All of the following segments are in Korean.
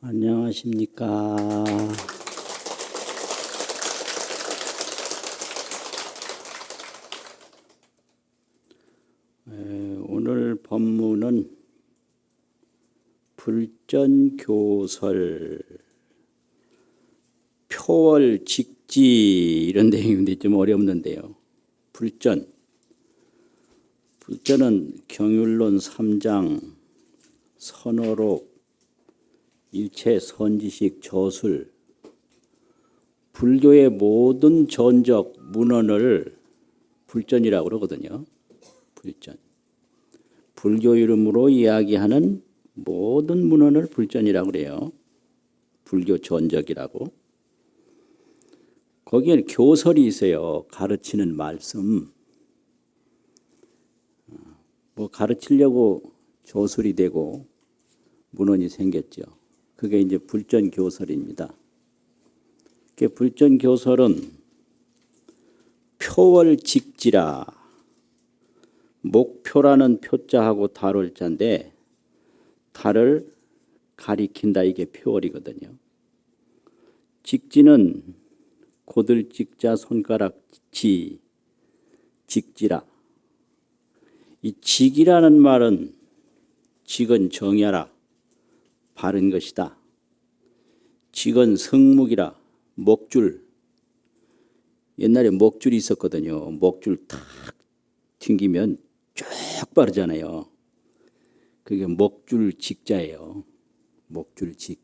안녕하십니까. 오늘 법문은 불전교설, 표월직지 이런 내용인데 좀 어렵는데요. 불전은 경율론 3장 선어록 일체 선지식 저술, 불교의 모든 전적 문헌을 불전이라고 그러거든요. 불전. 불교 이름으로 이야기하는 모든 문헌을 불전이라고 그래요. 불교 전적이라고. 거기에는 교설이 있어요. 가르치는 말씀. 뭐 가르치려고 조술이 되고 문헌이 생겼죠. 그게 이제 불전교설입니다. 그 불전교설은 표월직지라, 목표라는 표자하고 달월자인데 달을 가리킨다, 이게 표월이거든요. 직지는 고들직자 손가락 지, 직지라. 이 직이라는 말은 직은 정야라, 바른 것이다. 직은 성묵이라, 목줄. 옛날에 목줄이 있었거든요. 목줄 탁 튕기면 쭉 바르잖아요. 그게 목줄 직자예요. 목줄 직.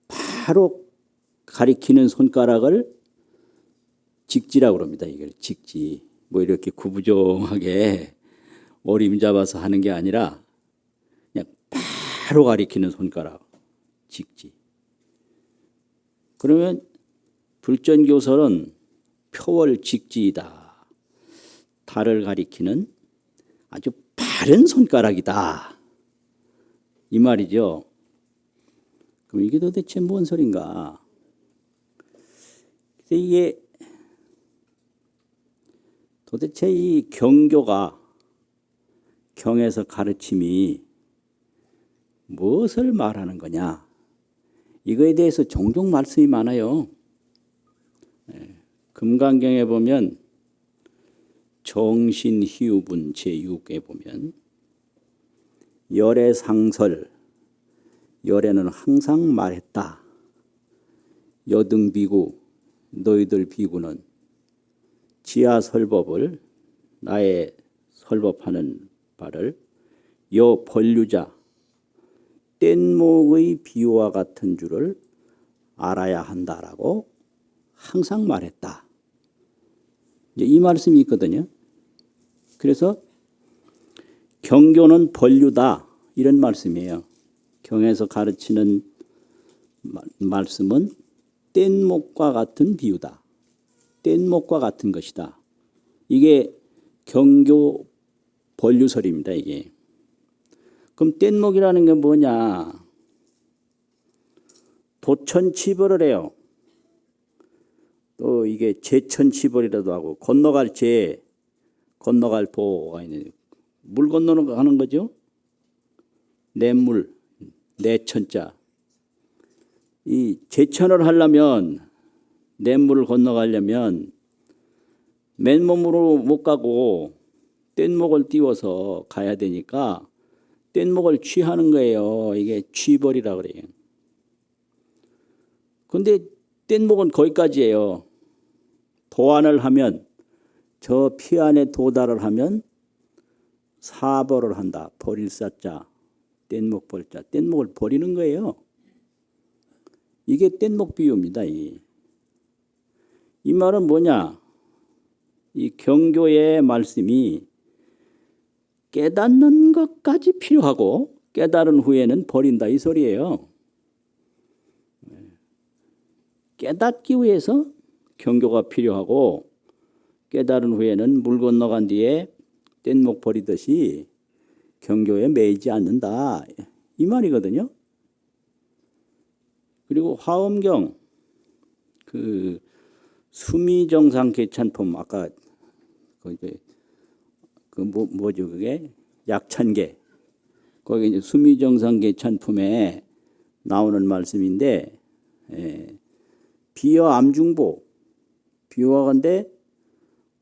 바로 가리키는 손가락을 직지라고 합니다. 이걸 직지. 뭐 이렇게 구부정하게 어림 잡아서 하는 게 아니라 그냥 바로 가리키는 손가락, 직지. 그러면 불전교설은 표월직지이다. 달을 가리키는 아주 바른 손가락이다, 이 말이죠. 그럼 이게 도대체 뭔 소린가? 이게 도대체 이 경교가, 경에서 가르침이 무엇을 말하는 거냐? 이거에 대해서 종종 말씀이 많아요. 금강경에 보면 정신희우분 제6에 보면 열애상설, 열애는 항상 말했다. 여등비구, 너희들 비구는 지하설법을, 나의 설법하는 바를 여벌류자, 뗏목의 비유와 같은 줄을 알아야 한다라고 항상 말했다. 이 말씀이 있거든요. 그래서 경교는 벌류다, 이런 말씀이에요. 경에서 가르치는 말씀은 뗏목과 같은 비유다. 뗏목과 같은 것이다. 이게 경교 벌류설입니다. 이게. 그럼 뗏목이라는 게 뭐냐? 도천치벌을 해요. 또 이게 제천치벌이라도 하고, 건너갈 제, 건너갈 도가 있는, 물 건너는 거 하는 거죠. 내물, 내천자. 이 제천을 하려면, 내물을 건너가려면 맨몸으로 못 가고 뗏목을 띄워서 가야 되니까 뗏목을 취하는 거예요. 이게 취벌이라고 그래요. 그런데 뗏목은 거기까지예요. 도안을 하면, 저 피안에 도달을 하면 사벌을 한다. 버릴 사자, 뗏목 벌자. 뗏목을 버리는 거예요. 이게 뗏목 비유입니다. 이 말은 뭐냐? 이 경교의 말씀이 깨닫는 것까지 필요하고 깨달은 후에는 버린다, 이 소리예요. 깨닫기 위해서 경교가 필요하고 깨달은 후에는 물 건너간 뒤에 뗏목 버리듯이 경교에 매이지 않는다, 이 말이거든요. 그리고 화엄경, 그 수미정상 개찬품, 아까 뭐죠 그게? 약찬계. 거기 이제 수미정상계찬품에 나오는 말씀인데, 비여 암중보, 비유하건대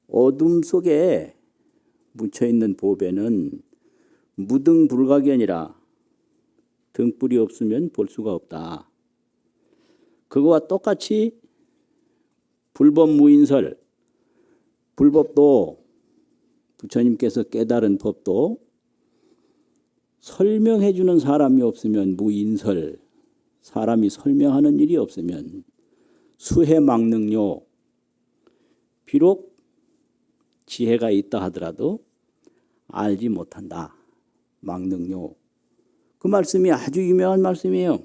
어둠 속에 묻혀있는 보배는 무등불가견이라 등불이 없으면 볼 수가 없다. 그거와 똑같이 불법무인설, 불법도 부처님께서 깨달은 법도 설명해 주는 사람이 없으면 무인설, 사람이 설명하는 일이 없으면 수해망능요, 비록 지혜가 있다 하더라도 알지 못한다. 망능요. 그 말씀이 아주 유명한 말씀이에요.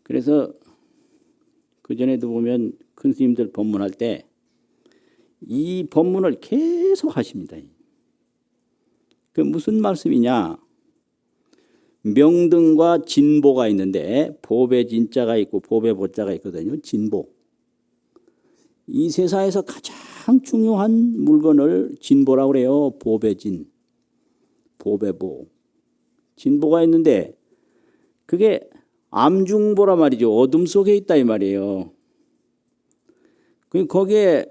그래서 그전에도 보면 큰 스님들 법문할 때 이 법문을 계속 하십니다. 그 무슨 말씀이냐? 명등과 진보가 있는데 보배 진자가 있고 보배 보자가 있거든요. 진보. 이 세상에서 가장 중요한 물건을 진보라고 그래요. 보배진, 보배보. 진보가 있는데 그게 암중보란 말이죠. 어둠 속에 있다 이 말이에요. 거기에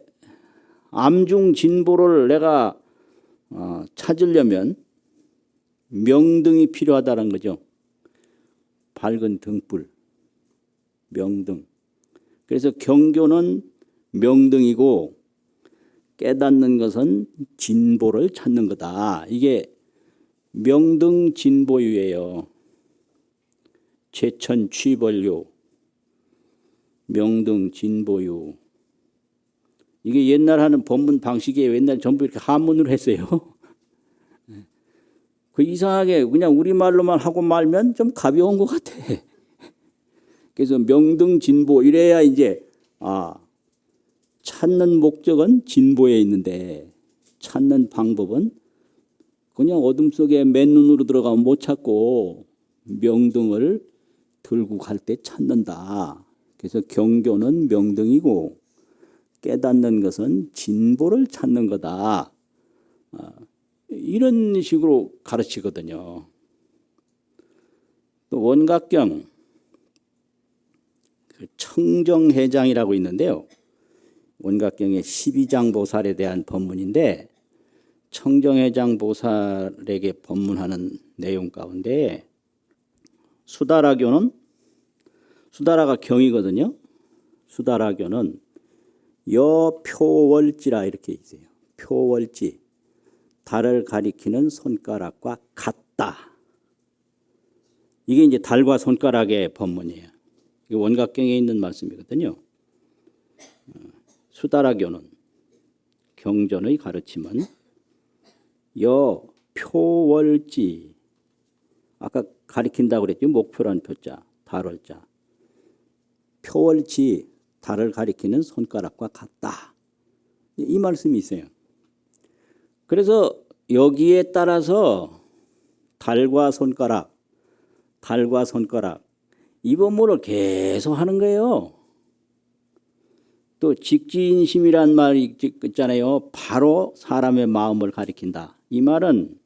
암중 진보를 내가 찾으려면 명등이 필요하다는 거죠. 밝은 등불, 명등. 그래서 경교는 명등이고 깨닫는 것은 진보를 찾는 거다. 이게 명등 진보유예요. 제천 취벌요, 명등 진보유. 이게 옛날 하는 법문 방식이에요. 옛날 전부 이렇게 한문으로 했어요. 그 이상하게 그냥 우리말로만 하고 말면 좀 가벼운 것 같아. 그래서 명등 진보 이래야 이제 찾는 목적은 진보에 있는데 찾는 방법은 그냥 어둠 속에 맨눈으로 들어가면 못 찾고 명등을 들고 갈 때 찾는다. 그래서 경교는 명등이고 깨닫는 것은 진보를 찾는 거다. 이런 식으로 가르치거든요. 또 원각경 청정해장이라고 있는데요. 원각경의 12장 보살에 대한 법문인데 청정해장 보살에게 법문하는 내용 가운데 수다라교는 수다라가 경이거든요. 수다라교는 여표월지라 이렇게 있어요. 표월지, 달을 가리키는 손가락과 같다. 이게 이제 달과 손가락의 법문이에요. 이게 원각경에 있는 말씀이거든요. 수다라교는 경전의 가르침은 여표월지, 아까 가리킨다고 그랬죠. 목표란 표자, 달월자. 표월지, 달을 가리키는 손가락과 같다. 이 말씀이 있어요. 그래서 여기에 따라서 달과 손가락 이 법문을 계속 하는 거예요. 또 직지인심이란 말이 있잖아요. 바로 사람의 마음을 가리킨다. 이 말은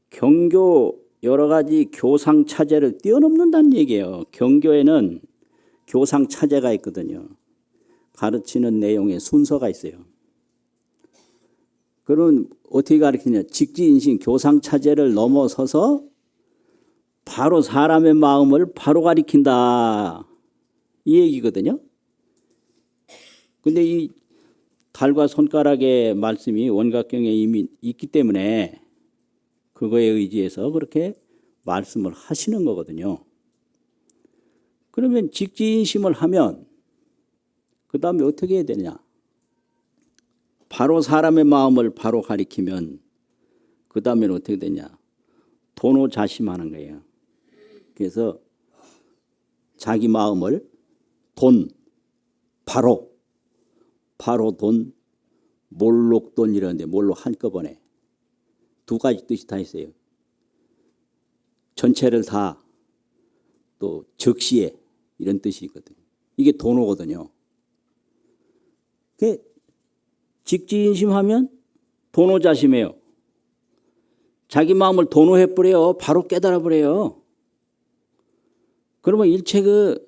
경교 여러 가지 교상 차제를 뛰어넘는다는 얘기예요. 경교에는 교상 차제가 있거든요. 가르치는 내용에 순서가 있어요. 그럼 어떻게 가르치냐? 직지인심 교상 차제를 넘어서서 바로 사람의 마음을 바로 가리킨다. 이 얘기거든요. 근데 이 달과 손가락의 말씀이 원각경에 이미 있기 때문에 그거에 의지해서 그렇게 말씀을 하시는 거거든요. 그러면 직지인심을 하면 그 다음에 어떻게 해야 되느냐? 바로 사람의 마음을 바로 가리키면 그 다음에는 어떻게 되냐? 도노자심하는 거예요. 그래서 자기 마음을 바로 돈, 몰록돈 이러는데 몰록 한꺼번에 두 가지 뜻이 다 있어요. 전체를 다 또 즉시에 이런 뜻이 있거든요. 이게 도노거든요. 직지인심하면 도노자심해요. 자기 마음을 도노해버려요. 바로 깨달아버려요. 그러면 일체 그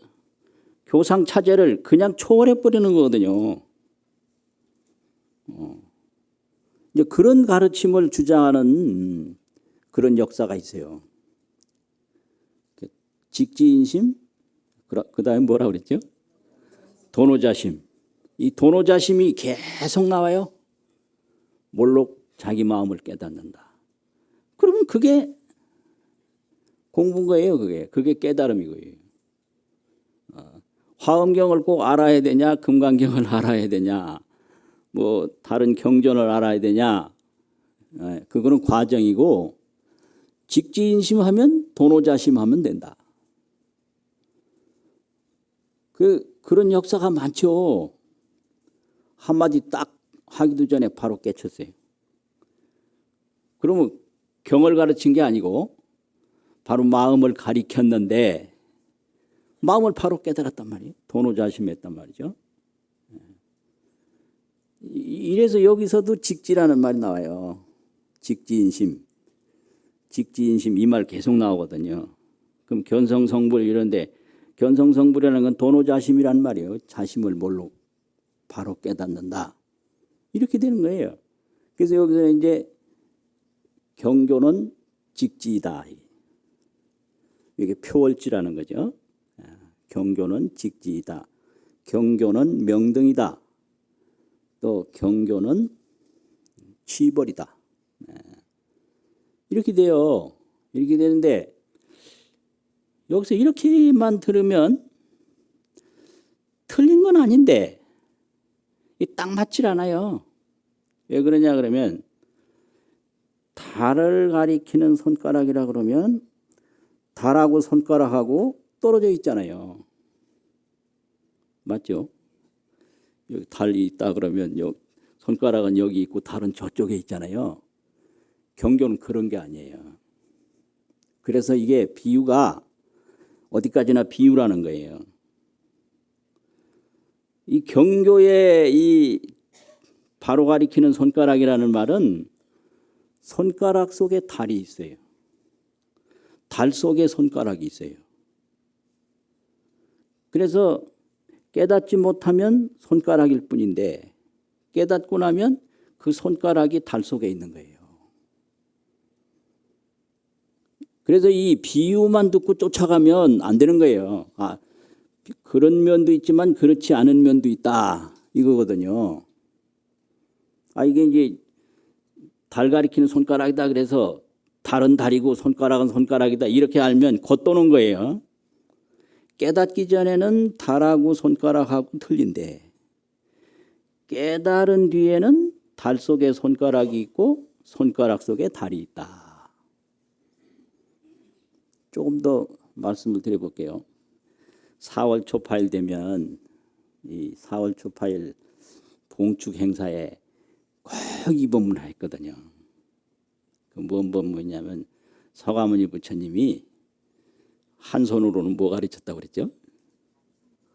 교상차제를 그냥 초월해버리는 거거든요. 이제 그런 가르침을 주장하는 그런 역사가 있어요. 직지인심, 그 다음에 뭐라 그랬죠? 도노자심. 이 도노자심이 계속 나와요. 몰록 자기 마음을 깨닫는다. 그러면 그게 공부인 거예요. 그게 깨달음이고요. 화엄경을 꼭 알아야 되냐, 금강경을 알아야 되냐, 뭐 다른 경전을 알아야 되냐, 그거는 과정이고, 직지인심하면 도노자심하면 된다. 그런 역사가 많죠. 한마디 딱 하기도 전에 바로 깨쳤어요. 그러면 경을 가르친 게 아니고 바로 마음을 가리켰는데 마음을 바로 깨달았단 말이에요. 도노자심했단 말이죠. 이래서 여기서도 직지라는 말이 나와요. 직지인심. 직지인심 이 말 계속 나오거든요. 그럼 견성성불 이런데 견성성불이라는 건 도노자심이란 말이에요. 자심을 뭘로 바로 깨닫는다. 이렇게 되는 거예요. 그래서 여기서 이제 경교는 직지이다. 이게 표월지라는 거죠. 경교는 직지이다. 경교는 명등이다. 또 경교는 취벌이다. 이렇게 돼요. 이렇게 되는데 여기서 이렇게만 들으면 틀린 건 아닌데 딱 맞질 않아요. 왜 그러냐 그러면 달을 가리키는 손가락이라 그러면 달하고 손가락하고 떨어져 있잖아요. 맞죠? 여기 달이 있다 그러면 손가락은 여기 있고 달은 저쪽에 있잖아요. 경교는 그런 게 아니에요. 그래서 이게 비유가 어디까지나 비유라는 거예요. 이 경교의 이 바로 가리키는 손가락이라는 말은 손가락 속에 달이 있어요. 달 속에 손가락이 있어요. 그래서 깨닫지 못하면 손가락일 뿐인데 깨닫고 나면 그 손가락이 달 속에 있는 거예요. 그래서 이 비유만 듣고 쫓아가면 안 되는 거예요. 그런 면도 있지만 그렇지 않은 면도 있다. 이거거든요. 이게 이제 달 가리키는 손가락이다. 그래서 달은 달이고 손가락은 손가락이다. 이렇게 알면 겉도는 거예요. 깨닫기 전에는 달하고 손가락하고 틀린데 깨달은 뒤에는 달 속에 손가락이 있고 손가락 속에 달이 있다. 조금 더 말씀을 드려볼게요. 4월 초파일 되면 이 4월 초파일 봉축 행사에 꼭 이 법문을 했거든요. 그 뭔 법문이냐면 서가모니 부처님이 한 손으로는 뭐 가르쳤다고 그랬죠?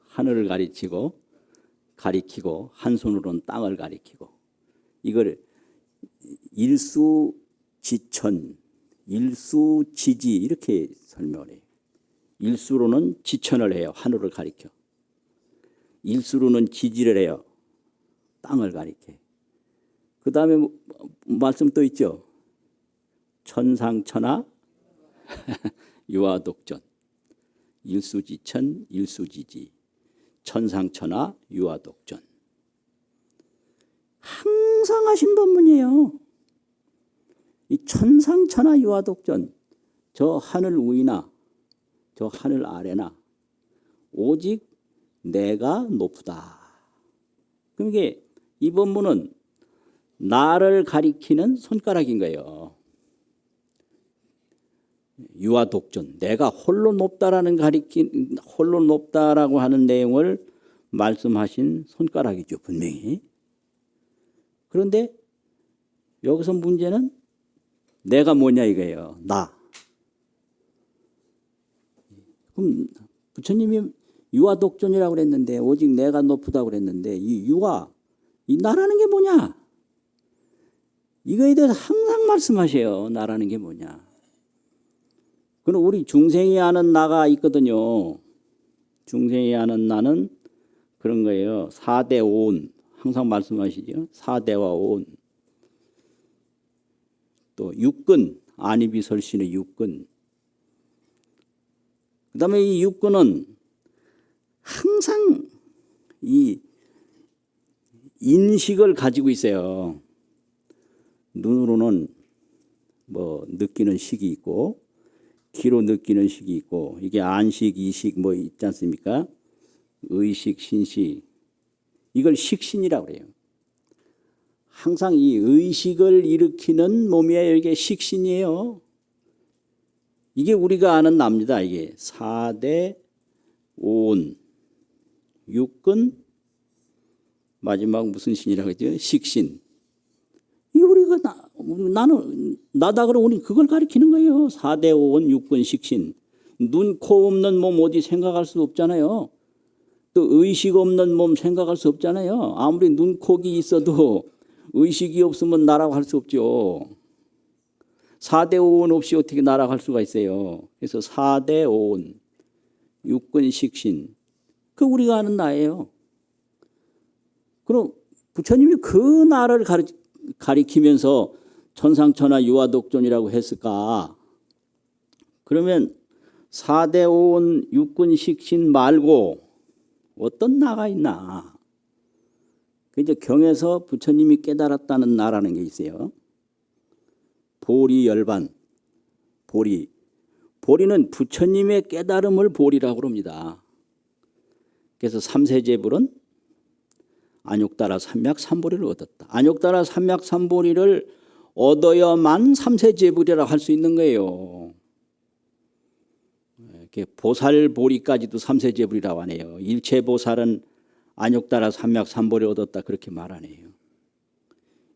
하늘을 가리키고 한 손으로는 땅을 가리키고 이걸 일수지천, 일수지지 이렇게 설명을 해요. 일수로는 지천을 해요. 하늘을 가리켜. 일수로는 지지를 해요. 땅을 가리켜. 그 다음에 말씀 또 있죠. 천상천하 유화독전. 일수지천 일수지지. 천상천하 유화독전. 항상 하신 법문이에요. 이 천상천하 유화독전. 저 하늘 위나 저 하늘 아래나 오직 내가 높다. 그럼 이게 이 법문은 나를 가리키는 손가락인 거예요. 유화독전. 내가 홀로 높다라는 홀로 높다라고 하는 내용을 말씀하신 손가락이죠, 분명히. 그런데 여기서 문제는 내가 뭐냐 이거예요. 나. 그럼 부처님이 유화독전이라고 그랬는데 오직 내가 높다고 그랬는데 이 유화, 이 나라는 게 뭐냐? 이거에 대해서 항상 말씀하셔요. 나라는 게 뭐냐. 그럼 우리 중생이 아는 나가 있거든요. 중생이 아는 나는 그런 거예요. 사대 오온. 항상 말씀하시죠. 사대와 오온. 또 육근. 안이비설신의 육근. 그 다음에 이 육근은 항상 이 인식을 가지고 있어요. 눈으로는 뭐 느끼는 식이 있고 귀로 느끼는 식이 있고 이게 안식, 이식 뭐 있지 않습니까? 의식, 신식 이걸 식신이라고 그래요. 항상 이 의식을 일으키는 몸이에요. 이게 식신이에요. 이게 우리가 아는 납니다. 이게 사대, 오온, 육근, 마지막 무슨 신이라고 했죠? 식신. 이 우리가 나다 그러면 우리 그걸 가리키는 거예요. 사대, 오온, 육근, 식신. 눈, 코 없는 몸 어디 생각할 수 없잖아요. 또 의식 없는 몸 생각할 수 없잖아요. 아무리 눈, 코, 귀 있어도 의식이 없으면 날아갈 수 없죠. 4대 5원 없이 어떻게 날아갈 수가 있어요. 그래서 4대 5원, 육근 식신. 그 우리가 아는 나예요. 그럼 부처님이 그 나를 가리키면서 천상천하 유화독존이라고 했을까? 그러면 4대 5원, 육근 식신 말고 어떤 나가 있나? 이제 경에서 부처님이 깨달았다는 나라는 게 있어요. 보리 열반. 보리는 부처님의 깨달음을 보리라고 합니다. 그래서 삼세제불은 안욕따라 삼맥삼보리를 얻었다. 안욕따라 삼맥삼보리를 얻어야만 삼세제불이라고 할 수 있는 거예요. 보살보리까지도 삼세제불이라고 하네요. 일체보살은 안욕따라 삼맥삼보리를 얻었다 그렇게 말하네요.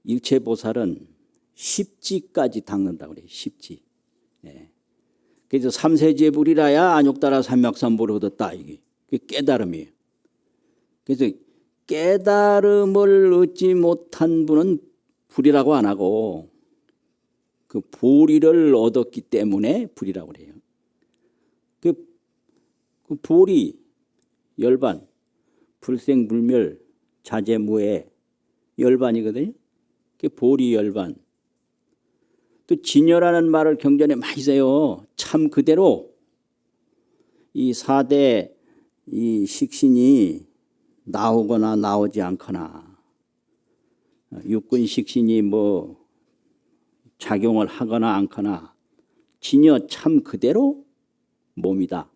일체보살은 십지까지 닦는다고 그래요. 십지. 네. 그래서 삼세제불이라야 안욕따라 삼맥삼보리를 얻었다. 이게 깨달음이에요. 그래서 깨달음을 얻지 못한 분은 불이라고 안 하고 그 보리를 얻었기 때문에 불이라고 그래요. 그 보리, 열반, 불생불멸, 자재무해 열반이거든요. 그게 보리 열반. 또 진여라는 말을 경전에 많이 써요. 참 그대로 이 4대 이 식신이 나오거나 나오지 않거나 육근 식신이 뭐 작용을 하거나 않거나 진여 참 그대로 몸이다.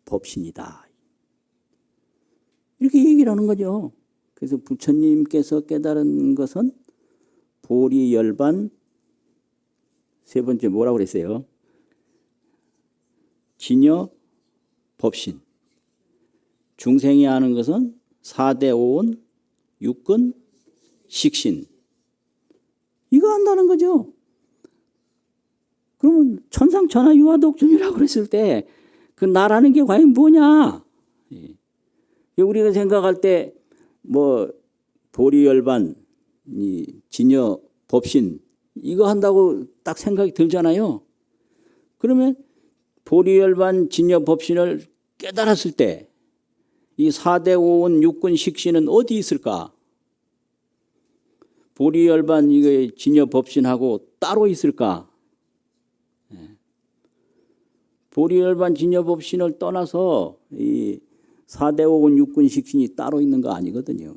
법신이다. 이렇게 얘기를 하는 거죠. 그래서 부처님께서 깨달은 것은 보리 열반 세 번째 뭐라고 그랬어요? 진여 법신. 중생이 아는 것은 4대 5원 육근 식신. 이거 한다는 거죠. 그러면 천상천하 유화독존이라고 그랬을 때 그 나라는 게 과연 뭐냐? 우리가 생각할 때 뭐 보리열반, 진여 법신 이거 한다고 딱 생각이 들잖아요. 그러면 보리열반, 진여 법신을 깨달았을 때 이 4대 5원 육근 식신은 어디 있을까? 보리열반, 이거 진여 법신하고 따로 있을까? 보리열반, 진여 법신을 떠나서 이 4대 5원 육근 식신이 따로 있는 거 아니거든요.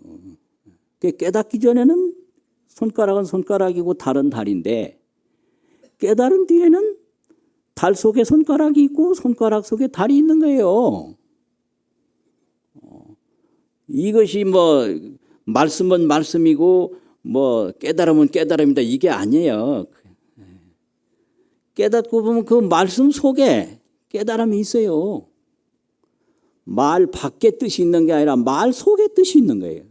깨닫기 전에는 손가락은 손가락이고 달은 달인데 깨달은 뒤에는 달 속에 손가락이 있고 손가락 속에 달이 있는 거예요. 이것이 뭐 말씀은 말씀이고 뭐 깨달음은 깨달음이다 이게 아니에요. 깨닫고 보면 그 말씀 속에 깨달음이 있어요. 말 밖에 뜻이 있는 게 아니라 말 속에 뜻이 있는 거예요.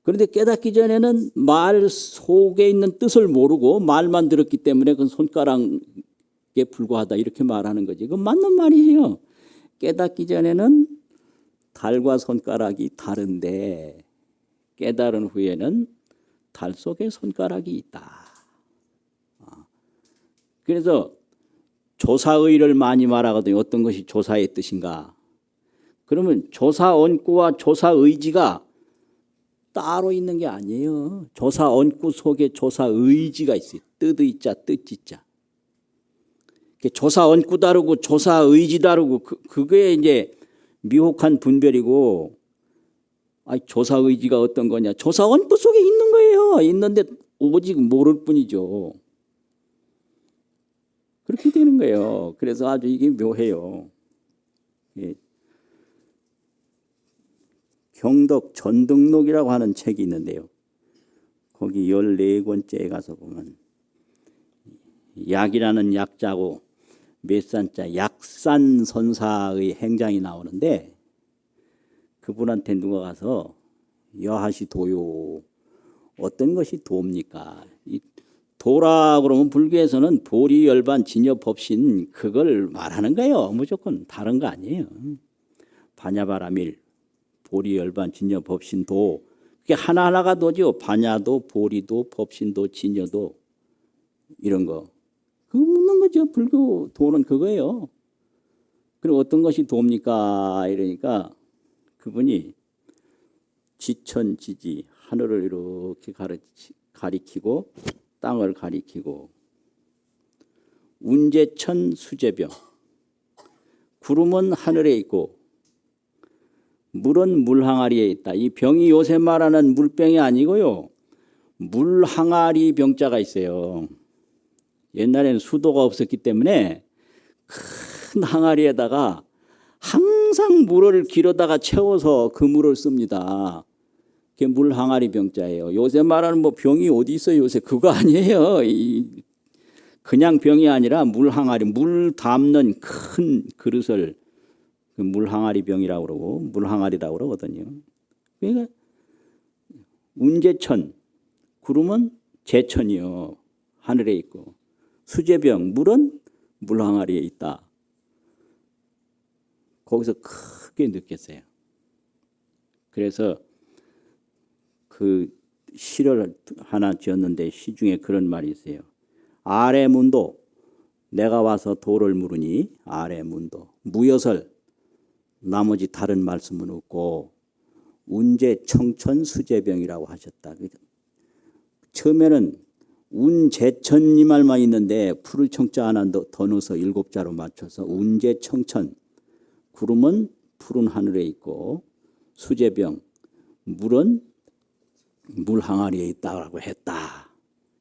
그런데 깨닫기 전에는 말 속에 있는 뜻을 모르고 말만 들었기 때문에 그건 손가락에 불과하다 이렇게 말하는 거지. 그건 맞는 말이에요. 깨닫기 전에는 달과 손가락이 다른데 깨달은 후에는 달 속에 손가락이 있다. 그래서 조사의를 많이 말하거든요. 어떤 것이 조사의 뜻인가. 그러면 조사언구와 조사의지가 따로 있는 게 아니에요. 조사언구 속에 조사의지가 있어요. 뜻의자, 뜻지자. 조사언구 다르고 조사의지 다르고 그게 이제 미혹한 분별이고, 조사의지가 어떤 거냐. 조사언구 속에 있는 거예요. 있는데 오직 모를 뿐이죠. 그렇게 되는 거예요. 그래서 아주 이게 묘해요. 예. 경덕 전등록이라고 하는 책이 있는데요. 거기 14권째에 가서 보면 약이라는 약자고 몇산자 약산선사의 행장이 나오는데, 그분한테 누가 가서 여하시 도요. 어떤 것이 도입니까? 도라 그러면 불교에서는 보리열반 진여법신 그걸 말하는 거예요. 무조건 다른 거 아니에요. 반야바라밀 보리열반 진여법신 도, 그게 하나하나가 도죠. 반야도 보리도 법신도 진여도 이런 거. 그거 묻는 거죠. 불교 도는 그거예요. 그리고 어떤 것이 도입니까? 이러니까 그분이 지천지지 하늘을 이렇게 가리키고 땅을 가리키고 운제천 수제병, 구름은 하늘에 있고 물은 물항아리에 있다. 이 병이 요새 말하는 물병이 아니고요. 물항아리 병자가 있어요. 옛날에는 수도가 없었기 때문에 큰 항아리에다가 항상 물을 길어다가 채워서 그 물을 씁니다. 그게 물항아리 병자예요. 요새 말하는 뭐 병이 어디 있어요? 요새 그거 아니에요. 그냥 병이 아니라 물항아리, 물 담는 큰 그릇을 물항아리 병이라고 그러고 물항아리라고 그러거든요. 그러니까 운제천, 구름은 제천이요. 하늘에 있고, 수제병, 물은 물항아리에 있다. 거기서 크게 느꼈어요. 그래서 그 시를 하나 지었는데 시 중에 그런 말이 있어요. 아래 문도 내가 와서 도를 물으니 아래 문도. 무여설 나머지 다른 말씀은 없고 운제 청천 수제병이라고 하셨다. 처음에는 운제천 이 말만 있는데 풀을 청자 하나 더 넣어서 7자로 맞춰서 운제 청천, 구름은 푸른 하늘에 있고 수제병, 물은 물 항아리에 있다고 했다.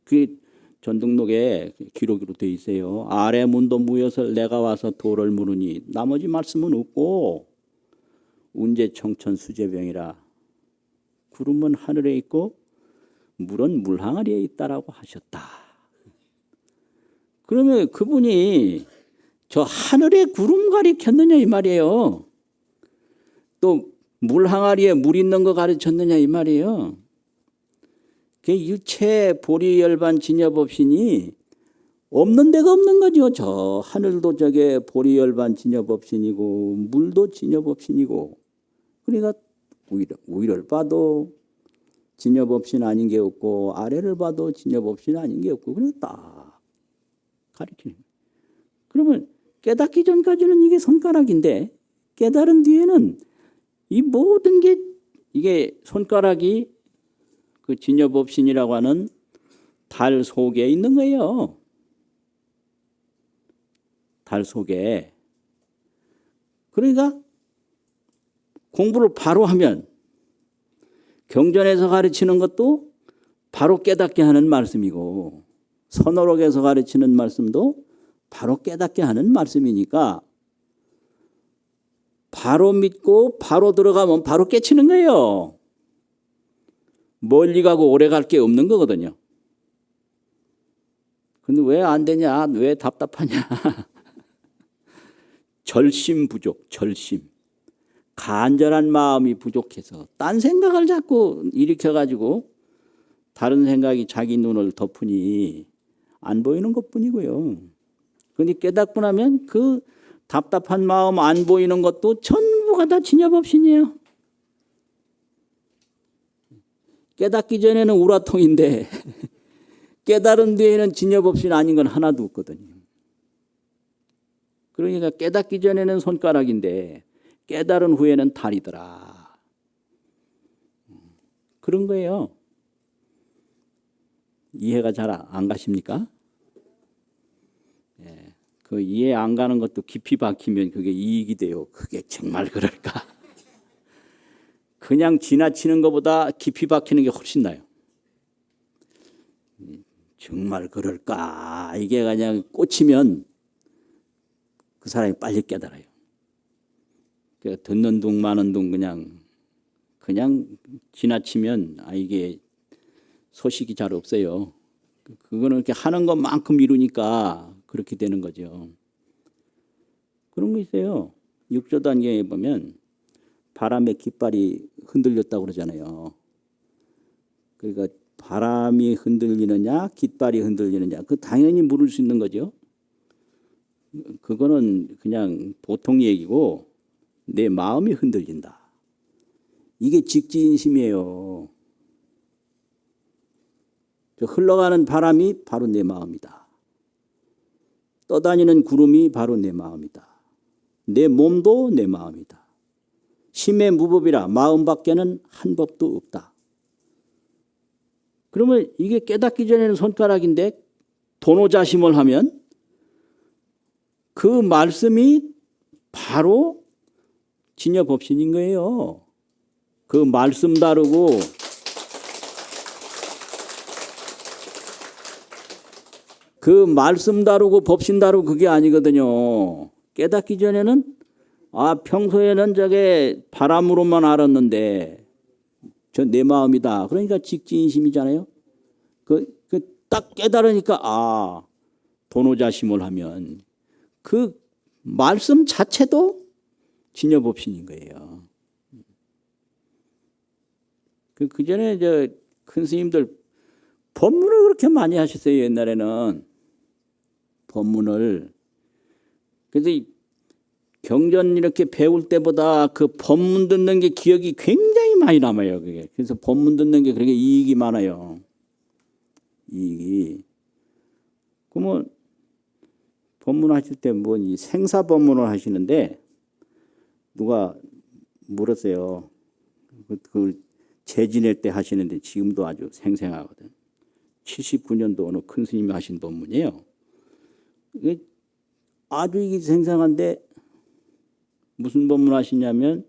그게 전등록에 기록으로 되어 있어요. 아래 문도 무여설 내가 와서 도를 물으니 나머지 말씀은 없고 운제 청천 수제병이라 구름은 하늘에 있고 물은 물 항아리에 있다라고 하셨다. 그러면 그분이 저 하늘에 구름 가리켰느냐 이 말이에요. 또 물 항아리에 물 있는 거 가르쳤느냐 이 말이에요. 그 유체 보리열반 진여법신이 없는 데가 없는 거죠. 저 하늘도 저게 보리열반 진여법신이고 물도 진여법신이고, 그러니까 위를 봐도 진여법신 아닌 게 없고 아래를 봐도 진여법신 아닌 게 없고, 그래서 딱 가리키는 거예요. 그러면 깨닫기 전까지는 이게 손가락인데 깨달은 뒤에는 이 모든 게 이게 손가락이 그 진여법신이라고 하는 달 속에 있는 거예요. 달 속에. 그러니까 공부를 바로 하면 경전에서 가르치는 것도 바로 깨닫게 하는 말씀이고 선어록에서 가르치는 말씀도 바로 깨닫게 하는 말씀이니까 바로 믿고 바로 들어가면 바로 깨치는 거예요. 멀리 가고 오래 갈 게 없는 거거든요. 근데 왜 안 되냐? 왜 답답하냐? 절심 부족, 절심. 간절한 마음이 부족해서 딴 생각을 자꾸 일으켜가지고 다른 생각이 자기 눈을 덮으니 안 보이는 것뿐이고요. 그런데 깨닫고 나면 그 답답한 마음 안 보이는 것도 전부가 다 진여법신이에요. 깨닫기 전에는 우라통인데 깨달은 뒤에는 진여법신 아닌 건 하나도 없거든요. 그러니까 깨닫기 전에는 손가락인데 깨달은 후에는 다리더라. 그런 거예요. 이해가 잘 안 가십니까? 예. 그 이해 안 가는 것도 깊이 박히면 그게 이익이 돼요. 그게 정말 그럴까? 그냥 지나치는 것보다 깊이 박히는 게 훨씬 나요. 정말 그럴까? 이게 그냥 꽂히면 그 사람이 빨리 깨달아요. 듣는 둥 마는 둥 그냥 지나치면 이게 소식이 잘 없어요. 그거는 이렇게 하는 것만큼 이루니까 그렇게 되는 거죠. 그런 거 있어요. 6조 단계에 보면 바람의 깃발이 흔들렸다고 그러잖아요. 그러니까 바람이 흔들리느냐 깃발이 흔들리느냐 그 당연히 물을 수 있는 거죠. 그거는 그냥 보통 얘기고 내 마음이 흔들린다. 이게 직지인심이에요. 흘러가는 바람이 바로 내 마음이다. 떠다니는 구름이 바로 내 마음이다. 내 몸도 내 마음이다. 심의 무법이라 마음밖에는 한 법도 없다. 그러면 이게 깨닫기 전에는 손가락인데 도노자심을 하면 그 말씀이 바로 진여법신인 거예요. 그 말씀 다르고 그 말씀 다루고 법신 다루고 그게 아니거든요. 깨닫기 전에는 평소에는 저게 바람으로만 알았는데 저 내 마음이다. 그러니까 직지인심이잖아요. 딱 깨달으니까 도노자심을 하면 그 말씀 자체도 진여법신인 거예요. 그 전에 큰 스님들 법문을 그렇게 많이 하셨어요. 옛날에는 법문을. 그래서 경전 이렇게 배울 때보다 그 법문 듣는 게 기억이 굉장히 많이 남아요. 그게. 그래서 법문 듣는 게 그렇게 이익이 많아요. 이익이. 그러면 법문 하실 때 이 생사 법문을 하시는데 누가 물었어요. 그걸 재지낼 때 하시는데 지금도 아주 생생하거든. 79년도 어느 큰 스님이 하신 법문이에요. 아주 이게 생생한데 무슨 법문 하시냐면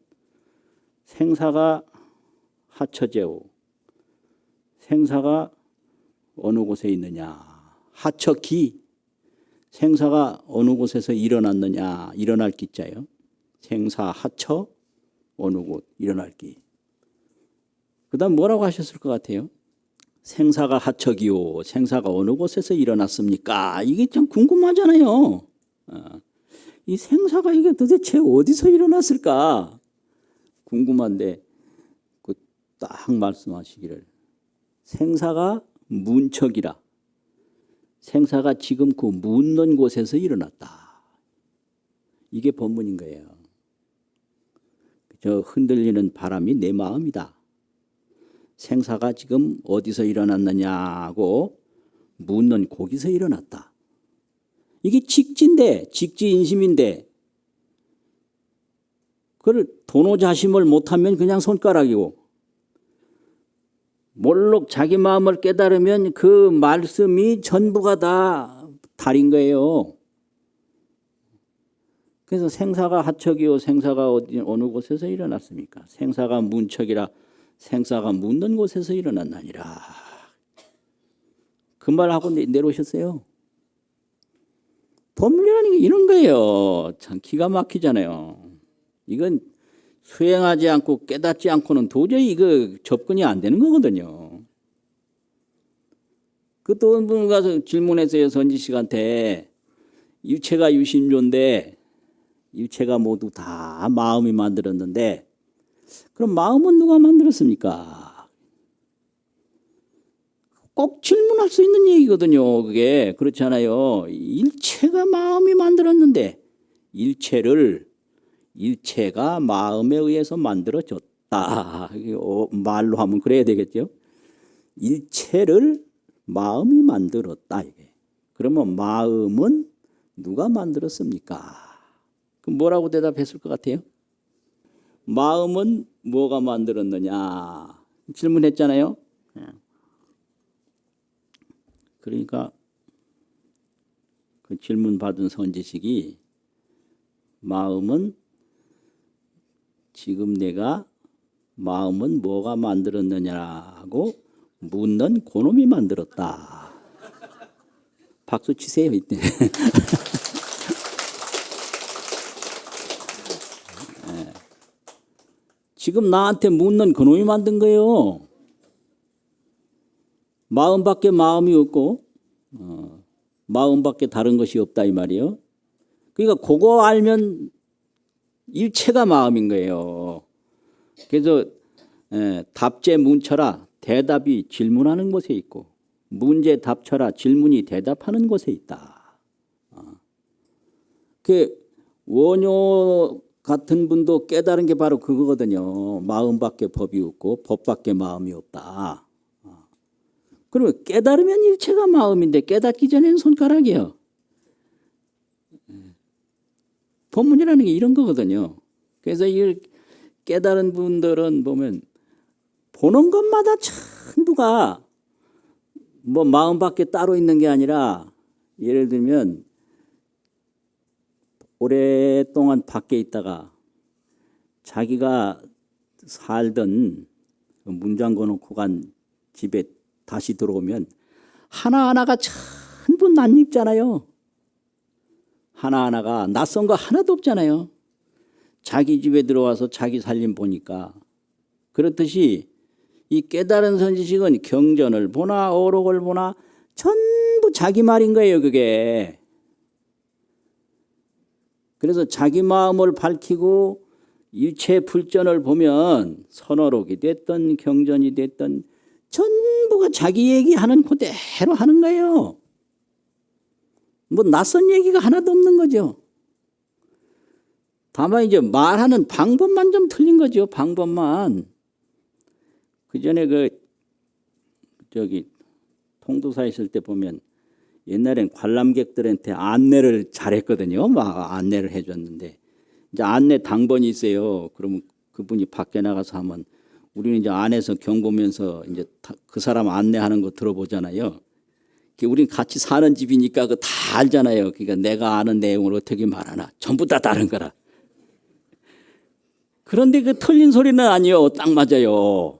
생사가 하처제오. 생사가 어느 곳에 있느냐. 하처기. 생사가 어느 곳에서 일어났느냐. 일어날 기자예요. 생사 하처 어느 곳 일어날 기. 그 다음 뭐라고 하셨을 것 같아요? 생사가 하처기요. 생사가 어느 곳에서 일어났습니까? 이게 참 궁금하잖아요. 이 생사가 이게 도대체 어디서 일어났을까? 궁금한데 딱 말씀하시기를 생사가 문척이라. 생사가 지금 그 묻는 곳에서 일어났다. 이게 법문인 거예요. 저 흔들리는 바람이 내 마음이다. 생사가 지금 어디서 일어났느냐고 묻는 거기서 일어났다. 이게 직지인데 직지인심인데 그걸 도노자심을 못하면 그냥 손가락이고 몰록 자기 마음을 깨달으면 그 말씀이 전부가 다 달인 거예요. 그래서 생사가 하척이요 생사가 어느 곳에서 일어났습니까? 생사가 문척이라 생사가 묻는 곳에서 일어났나니라. 그 말하고 내려오셨어요. 법문이라는 게 이런 거예요. 참 기가 막히잖아요. 이건 수행하지 않고 깨닫지 않고는 도저히 이거 접근이 안 되는 거거든요. 그 또 한 분 가서 질문했어요. 선지 씨한테. 유체가 유심조인데 유체가 모두 다 마음이 만들었는데 그럼 마음은 누가 만들었습니까? 꼭 질문할 수 있는 얘기거든요. 그게 그렇잖아요. 일체가 마음이 만들었는데 일체가 마음에 의해서 만들어졌다. 말로 하면 그래야 되겠죠. 일체를 마음이 만들었다. 이게. 그러면 마음은 누가 만들었습니까? 그럼 뭐라고 대답했을 것 같아요? 마음은 뭐가 만들었느냐 질문했잖아요. 그러니까 그 질문 받은 선지식이 마음은 지금 내가 마음은 뭐가 만들었느냐고 묻는 그놈이 만들었다. 박수 치세요 이때. 지금 나한테 묻는 그놈이 만든 거예요. 마음밖에 마음이 없고 마음밖에 다른 것이 없다 이 말이에요. 그러니까 그거 알면 일체가 마음인 거예요. 그래서 답제 문처라 대답이 질문하는 곳에 있고 문제 답처라 질문이 대답하는 곳에 있다. 그 원효 같은 분도 깨달은 게 바로 그거거든요. 마음밖에 법이 없고 법밖에 마음이 없다. 그러면 깨달으면 일체가 마음인데 깨닫기 전에는 손가락이요. 법문이라는 게 이런 거거든요. 그래서 이 깨달은 분들은 보면 보는 것마다 전부가 뭐 마음밖에 따로 있는 게 아니라 예를 들면 오랫동안 밖에 있다가 자기가 살던 문 잠궈 놓고 간 집에 다시 들어오면 하나하나가 전부 낯익잖아요. 하나하나가 낯선 거 하나도 없잖아요. 자기 집에 들어와서 자기 살림 보니까. 그렇듯이 이 깨달은 선지식은 경전을 보나 어록을 보나 전부 자기 말인 거예요. 그게. 그래서 자기 마음을 밝히고 일체 불전을 보면 선어록이 됐든 경전이 됐든 전부가 자기 얘기하는 그대로 하는 거예요. 뭐 낯선 얘기가 하나도 없는 거죠. 다만 이제 말하는 방법만 좀 틀린 거죠. 방법만. 그 전에 통도사 있을 때 보면 옛날엔 관람객들한테 안내를 잘했거든요. 막 안내를 해줬는데 이제 안내 당번이 있어요. 그러면 그분이 밖에 나가서 하면 우리는 이제 안에서 경보면서 이제 그 사람 안내하는 거 들어보잖아요. 우리는 같이 사는 집이니까 그 다 알잖아요. 그러니까 내가 아는 내용을 어떻게 말하나 전부 다 다른 거라. 그런데 그 틀린 소리는 아니요. 딱 맞아요.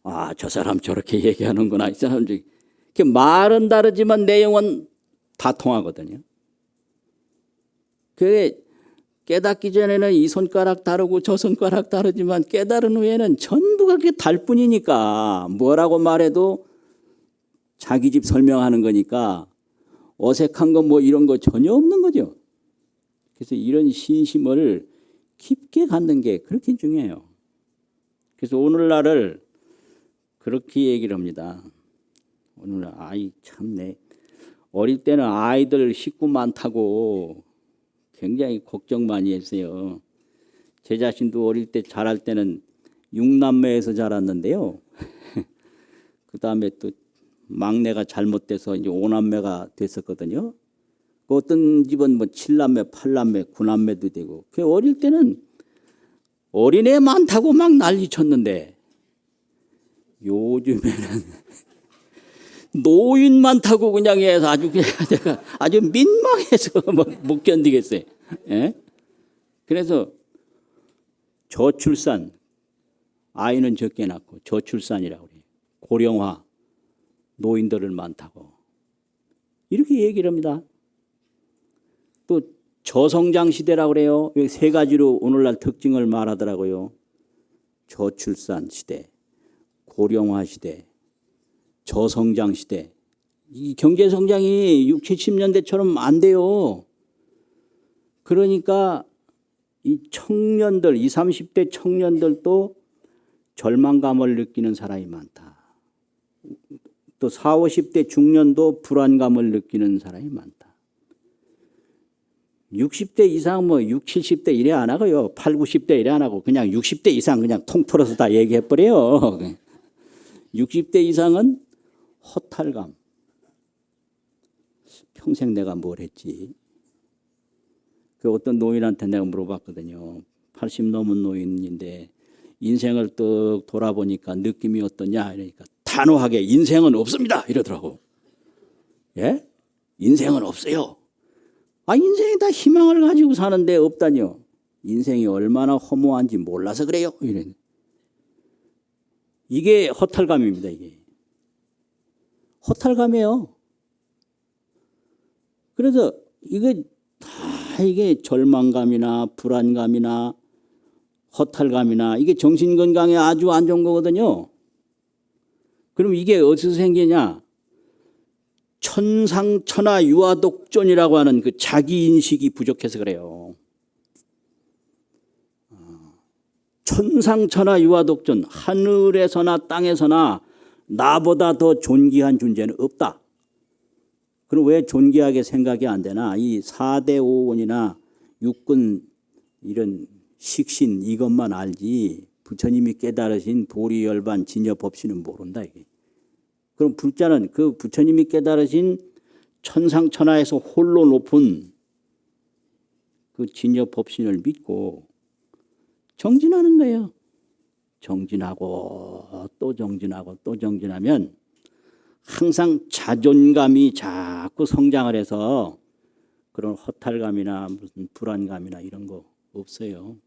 아, 저 사람 저렇게 얘기하는구나. 이 사람 말은 다르지만 내용은 다 통하거든요. 그게 깨닫기 전에는 이 손가락 다르고 저 손가락 다르지만 깨달은 후에는 전부가 그게 달 뿐이니까 뭐라고 말해도 자기 집 설명하는 거니까 어색한 거 뭐 이런 거 전혀 없는 거죠. 그래서 이런 신심을 깊게 갖는 게 그렇게 중요해요. 그래서 오늘날을 그렇게 얘기를 합니다. 오늘 아이 참네. 어릴 때는 아이들 식구 많다고 굉장히 걱정 많이 했어요. 제 자신도 어릴 때 자랄 때는 6남매에서 자랐는데요. 그 다음에 또 막내가 잘못돼서 이제 5남매가 됐었거든요. 그 어떤 집은 뭐 7남매, 8남매, 9남매도 되고. 그 어릴 때는 어린애 많다고 막 난리 쳤는데 요즘에는 노인 많다고 그냥 해서 아주 그냥 내가 아주 민망해서 못 견디겠어요. 예? 그래서 저출산, 아이는 적게 낳고 저출산이라고 그래요. 고령화, 노인들을 많다고. 이렇게 얘기를 합니다. 또 저성장 시대라고 그래요. 세 가지로 오늘날 특징을 말하더라고요. 저출산 시대, 고령화 시대, 저성장 시대. 이 경제 성장이 60, 70년대처럼 안 돼요. 그러니까 이 청년들, 20, 30대 청년들도 절망감을 느끼는 사람이 많다. 또 40, 50대 중년도 불안감을 느끼는 사람이 많다. 60대 이상 뭐 60, 70대 이래 안 하고요. 8, 90대 이래 안 하고 그냥 60대 이상 그냥 통틀어서 다 얘기해버려요. 60대 이상은 허탈감. 평생 내가 뭘 했지? 그 어떤 노인한테 내가 물어봤거든요. 80 넘은 노인인데 인생을 또 돌아보니까 느낌이 어떠냐? 이러니까 단호하게 인생은 없습니다. 이러더라고. 예? 인생은 없어요. 아, 인생이 다 희망을 가지고 사는데 없다니요. 인생이 얼마나 허무한지 몰라서 그래요. 이래. 이게 허탈감입니다. 이게 허탈감이에요. 그래서 이게 절망감이나 불안감이나 허탈감이나 이게 정신건강에 아주 안 좋은 거거든요. 그럼 이게 어디서 생기냐? 천상천하 유아독존이라고 하는 그 자기인식이 부족해서 그래요. 천상천하 유아독존, 하늘에서나 땅에서나 나보다 더 존귀한 존재는 없다. 그럼 왜 존귀하게 생각이 안 되나? 이 4대 5원이나 육군 이런 식신 이것만 알지 부처님이 깨달으신 도리열반 진여법신은 모른다 이게. 그럼 불자는 그 부처님이 깨달으신 천상천하에서 홀로 높은 그 진여법신을 믿고 정진하는 거예요. 정진하고 또 정진하고 또 정진하면 항상 자존감이 자꾸 성장을 해서 그런 허탈감이나 무슨 불안감이나 이런 거 없어요.